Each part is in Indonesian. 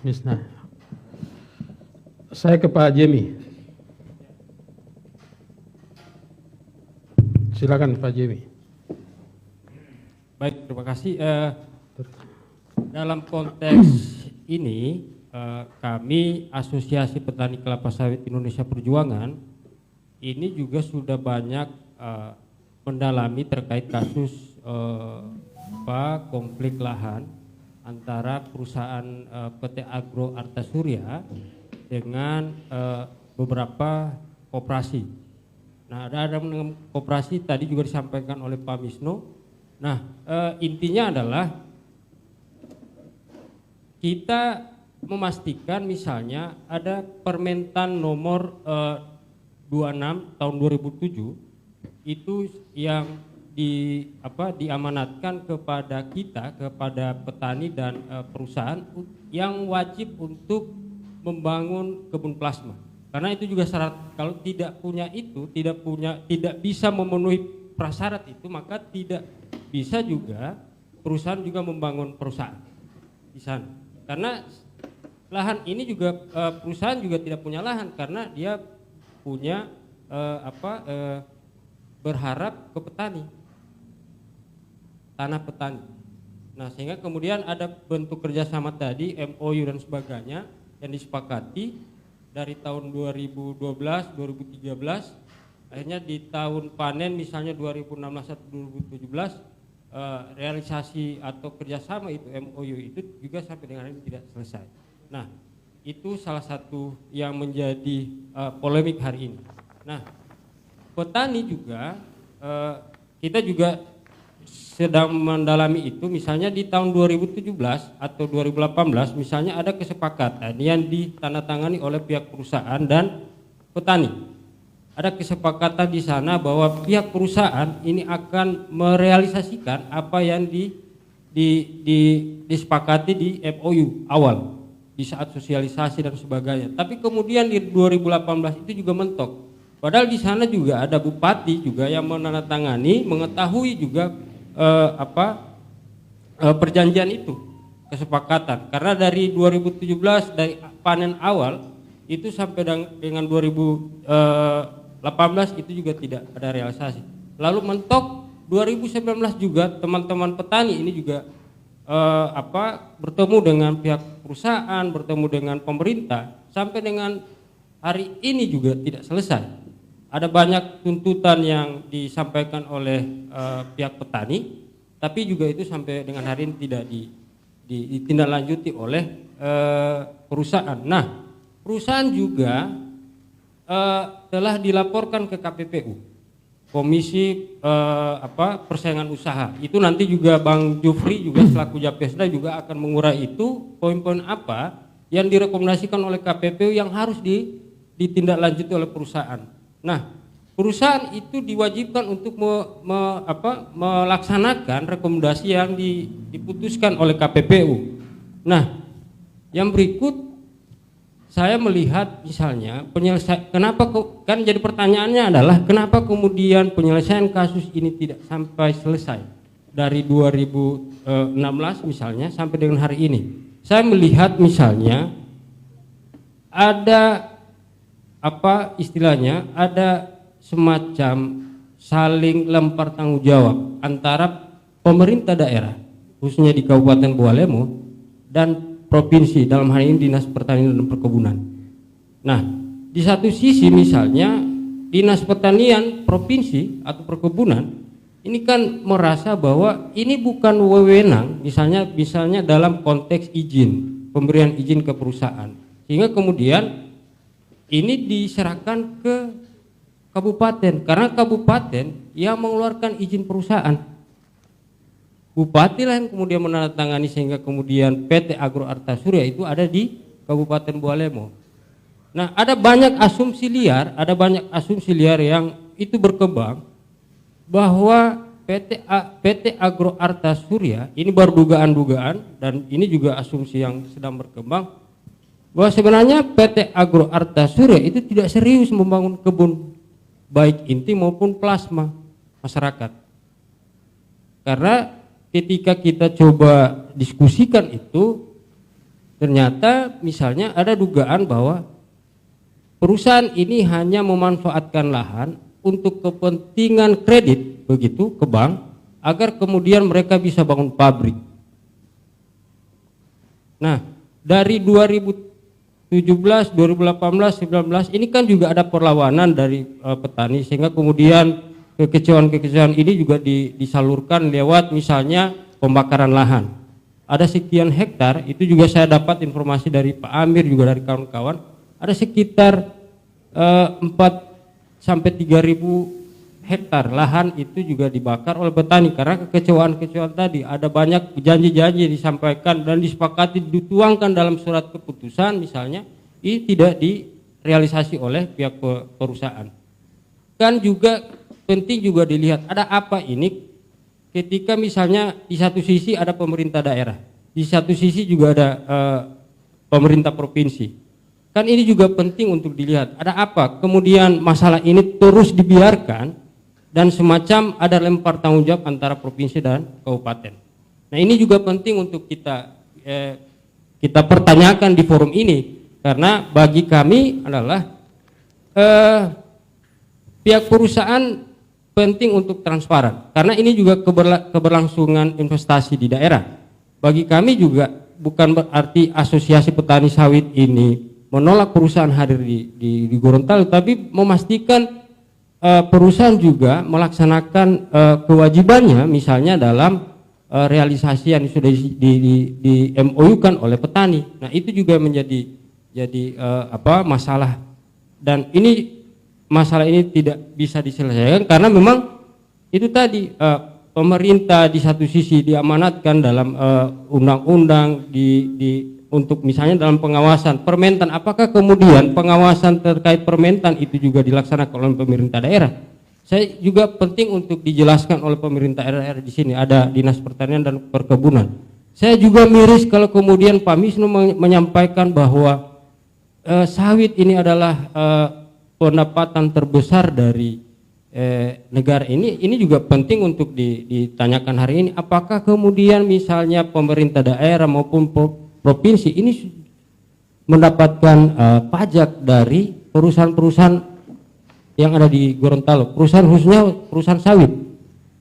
Misna. Saya ke Pak Jemi. Silakan Pak Jemi. Baik, terima kasih. Dalam konteks ini, kami Asosiasi Petani Kelapa Sawit Indonesia Perjuangan ini juga sudah banyak mendalami terkait kasus konflik lahan antara perusahaan PT Agro Arta Surya dengan beberapa koperasi. Nah, ada koperasi tadi juga disampaikan oleh Pak Misno. Nah, intinya adalah kita memastikan misalnya ada Permentan nomor 26 tahun 2007 itu yang diamanatkan kepada kita, kepada petani dan perusahaan yang wajib untuk membangun kebun plasma. Karena itu juga syarat, kalau tidak punya itu, tidak bisa memenuhi prasyarat itu, maka tidak bisa juga perusahaan juga membangun perusahaan di sana. Karena lahan ini juga perusahaan juga tidak punya lahan karena dia punya berharap ke petani, tanah petani. Nah, sehingga kemudian ada bentuk kerjasama tadi, MOU dan sebagainya yang disepakati dari tahun 2012, 2013, akhirnya di tahun panen misalnya 2016 atau 2017 realisasi atau kerjasama itu MOU itu juga sampai dengan hari ini tidak selesai. Nah, itu salah satu yang menjadi polemik hari ini. Nah, petani juga kita juga sedang mendalami itu, misalnya di tahun 2017 atau 2018 misalnya ada kesepakatan yang ditandatangani oleh pihak perusahaan dan petani. Ada kesepakatan di sana bahwa pihak perusahaan ini akan merealisasikan apa yang disepakati di MOU awal di saat sosialisasi dan sebagainya. Tapi kemudian di 2018 itu juga mentok. Padahal di sana juga ada bupati juga yang menandatangani, mengetahui juga perjanjian itu, kesepakatan. Karena dari 2017 dari panen awal itu sampai dengan 2018 itu juga tidak ada realisasi. Lalu mentok 2019 juga teman-teman petani ini juga bertemu dengan pihak perusahaan, bertemu dengan pemerintah, sampai dengan hari ini juga tidak selesai. Ada banyak tuntutan yang disampaikan oleh pihak petani, tapi juga itu sampai dengan hari ini tidak ditindaklanjuti oleh perusahaan. Nah, perusahaan juga telah dilaporkan ke KPPU, Komisi Persaingan Usaha. Itu nanti juga Bang Jufri juga selaku Japesda juga akan mengurai itu poin-poin apa yang direkomendasikan oleh KPPU yang harus ditindaklanjuti oleh perusahaan. Nah, perusahaan itu diwajibkan untuk melaksanakan rekomendasi yang diputuskan oleh KPPU. Nah, yang berikut saya melihat misalnya kenapa kan jadi pertanyaannya adalah kenapa kemudian penyelesaian kasus ini tidak sampai selesai dari 2016 misalnya sampai dengan hari ini. Saya melihat misalnya ada ada semacam saling lempar tanggung jawab antara pemerintah daerah khususnya di Kabupaten Bualemo dan provinsi, dalam hal ini Dinas Pertanian dan Perkebunan. Nah, di satu sisi misalnya Dinas Pertanian Provinsi atau Perkebunan ini kan merasa bahwa ini bukan wewenang misalnya dalam konteks izin, pemberian izin ke perusahaan, sehingga kemudian ini diserahkan ke kabupaten karena kabupaten yang mengeluarkan izin perusahaan. Bupati lah yang kemudian menandatangani sehingga kemudian PT Agro Arta Surya itu ada di Kabupaten Bualemo. Nah, ada banyak asumsi liar yang itu berkembang bahwa PT Agro Arta Surya ini baru dugaan-dugaan dan ini juga asumsi yang sedang berkembang bahwa sebenarnya PT Agro Arta Surya itu tidak serius membangun kebun baik inti maupun plasma masyarakat. Karena ketika kita coba diskusikan itu ternyata misalnya ada dugaan bahwa perusahaan ini hanya memanfaatkan lahan untuk kepentingan kredit begitu ke bank agar kemudian mereka bisa bangun pabrik. Nah, dari 2017, 2018, 2019 ini kan juga ada perlawanan dari petani sehingga kemudian kekecewaan-kekecewaan ini juga disalurkan lewat misalnya pembakaran lahan. Ada sekian hektar, itu juga saya dapat informasi dari Pak Amir juga dari kawan-kawan, ada sekitar 4 sampai 3.000 hektar lahan itu juga dibakar oleh petani karena kekecewaan-kekecewaan tadi. Ada banyak janji-janji disampaikan dan disepakati dituangkan dalam surat keputusan misalnya, ini tidak direalisasi oleh pihak perusahaan. Kan juga penting juga dilihat ada apa ini ketika misalnya di satu sisi ada pemerintah daerah, di satu sisi juga ada pemerintah provinsi. Kan ini juga penting untuk dilihat ada apa kemudian masalah ini terus dibiarkan dan semacam ada lempar tanggung jawab antara provinsi dan kabupaten. Nah ini juga penting untuk kita pertanyakan di forum ini karena bagi kami adalah pihak perusahaan penting untuk transparan karena ini juga keberlangsungan investasi di daerah. Bagi kami juga bukan berarti asosiasi petani sawit ini menolak perusahaan hadir di Gorontalo, tapi memastikan perusahaan juga melaksanakan kewajibannya misalnya dalam realisasi yang sudah di MOU-kan oleh petani. Nah itu juga menjadi masalah dan ini masalah ini tidak bisa diselesaikan karena memang itu tadi pemerintah di satu sisi diamanatkan dalam undang-undang untuk misalnya dalam pengawasan permentan, apakah kemudian pengawasan terkait permentan itu juga dilaksanakan oleh pemerintah daerah? Saya juga penting untuk dijelaskan oleh pemerintah daerah di sini ada Dinas Pertanian dan Perkebunan. Saya juga miris kalau kemudian Pak Misnu menyampaikan bahwa sawit ini adalah pendapatan terbesar dari negara ini. Ini juga penting untuk ditanyakan hari ini. Apakah kemudian misalnya pemerintah daerah maupun provinsi ini mendapatkan pajak dari perusahaan-perusahaan yang ada di Gorontalo, perusahaan khususnya perusahaan sawit.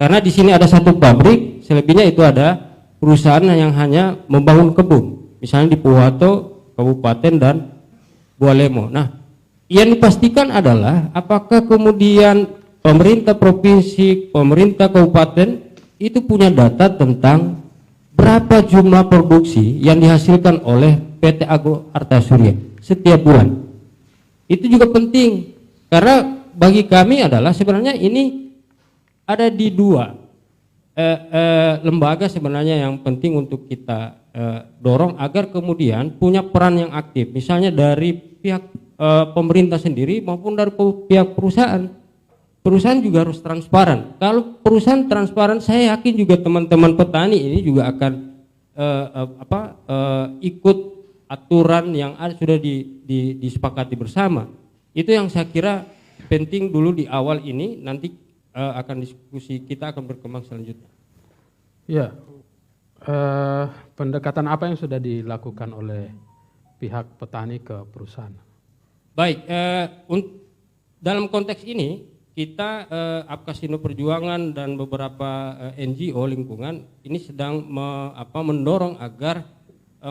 Karena di sini ada satu pabrik, selebihnya itu ada perusahaan yang hanya membangun kebun, misalnya di Puwato, Kabupaten dan Bualemo. Nah, yang dipastikan adalah apakah kemudian pemerintah provinsi, pemerintah kabupaten itu punya data tentang berapa jumlah produksi yang dihasilkan oleh PT Agro Arta Surya setiap bulan. Itu juga penting karena bagi kami adalah sebenarnya ini ada di dua lembaga sebenarnya yang penting untuk kita dorong agar kemudian punya peran yang aktif, misalnya dari pihak pemerintah sendiri maupun dari pihak perusahaan. Perusahaan juga harus transparan. Kalau perusahaan transparan, saya yakin juga teman-teman petani ini juga akan ikut aturan yang sudah disepakati bersama. Itu yang saya kira penting dulu di awal ini. Nanti akan diskusi kita akan berkembang selanjutnya. Ya, pendekatan apa yang sudah dilakukan oleh pihak petani ke perusahaan? Baik, dalam konteks ini kita Apkasindo Perjuangan dan beberapa NGO lingkungan ini sedang mendorong agar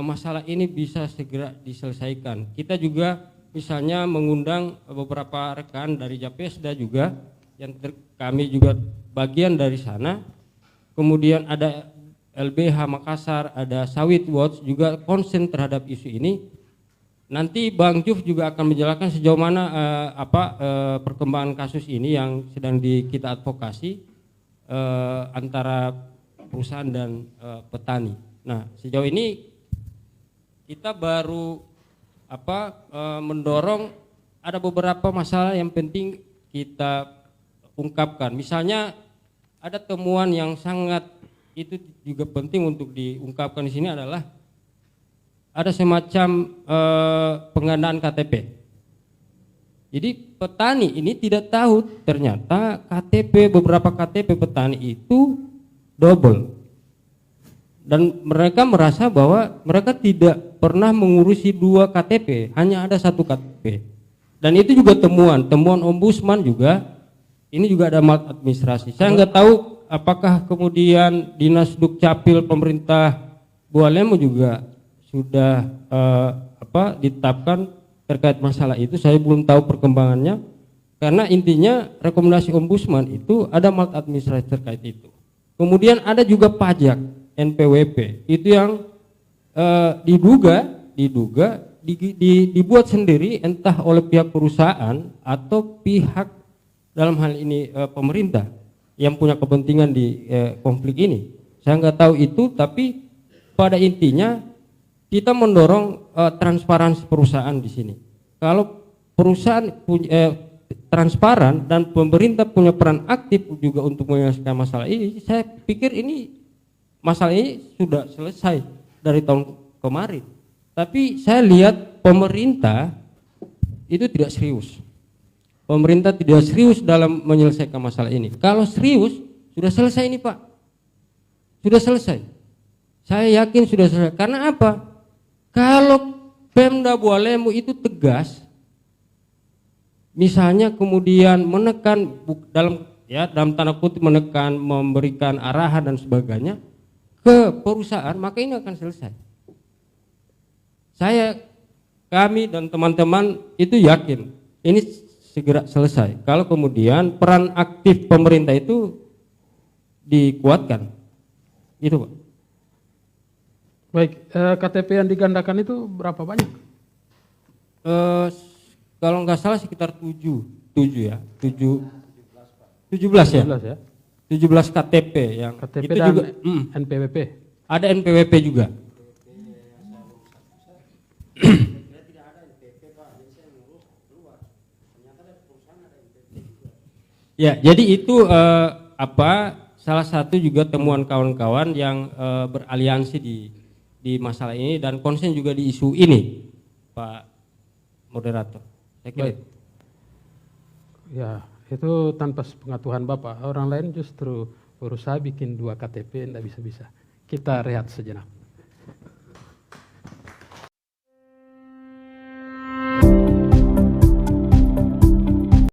masalah ini bisa segera diselesaikan. Kita juga misalnya mengundang beberapa rekan dari Japesda juga yang kami juga bagian dari sana. Kemudian ada LBH Makassar, ada Sawit Watch juga konsen terhadap isu ini. Nanti Bang Juf juga akan menjelaskan sejauh mana perkembangan kasus ini yang sedang kita advokasi antara perusahaan dan petani. Nah, sejauh ini kita baru mendorong ada beberapa masalah yang penting kita ungkapkan. Misalnya ada temuan yang sangat itu juga penting untuk diungkapkan di sini adalah ada semacam penggandaan KTP. Jadi petani ini tidak tahu ternyata beberapa KTP petani itu double. Dan mereka merasa bahwa mereka tidak pernah mengurusi 2 KTP, hanya ada 1 KTP. Dan itu juga temuan ombudsman juga, ini juga ada maladministrasi. Saya nggak tahu apakah kemudian Dinas Dukcapil pemerintah Bualemo juga sudah ditetapkan terkait masalah itu. Saya belum tahu perkembangannya, karena intinya rekomendasi ombudsman itu ada maladministrasi terkait itu. Kemudian ada juga pajak NPWP, itu yang dibuat sendiri entah oleh pihak perusahaan atau pihak dalam hal ini pemerintah yang punya kepentingan di konflik ini. Saya nggak tahu itu, tapi pada intinya kita mendorong transparansi perusahaan di sini. Kalau perusahaan punya transparan dan pemerintah punya peran aktif juga untuk menyelesaikan masalah ini, saya pikir ini masalah ini sudah selesai dari tahun kemarin. Tapi saya lihat pemerintah itu tidak serius. Pemerintah tidak serius dalam menyelesaikan masalah ini. Kalau serius, sudah selesai ini Pak. Sudah selesai. Saya yakin sudah selesai. Karena apa? Kalau Pemda Bualemo itu tegas, misalnya kemudian menekan dalam tanda kutip menekan, memberikan arahan dan sebagainya ke perusahaan, maka ini akan selesai. Kami dan teman-teman itu yakin ini segera selesai kalau kemudian peran aktif pemerintah itu dikuatkan. Itu Pak. Baik, KTP yang digandakan itu berapa banyak? Kalau nggak salah sekitar 17 ya. 17 ya. 17 KTP yang KTP itu dan juga NPWP. ada NPWP juga. Ya, jadi itu salah satu juga temuan kawan-kawan yang beraliansi di masalah ini dan konsen juga di isu ini, Pak Moderator. Saya kira. Baik. Ya, itu tanpa sepengetahuan Bapak. Orang lain justru berusaha bikin 2 KTP, tidak bisa-bisa. Kita rehat sejenak.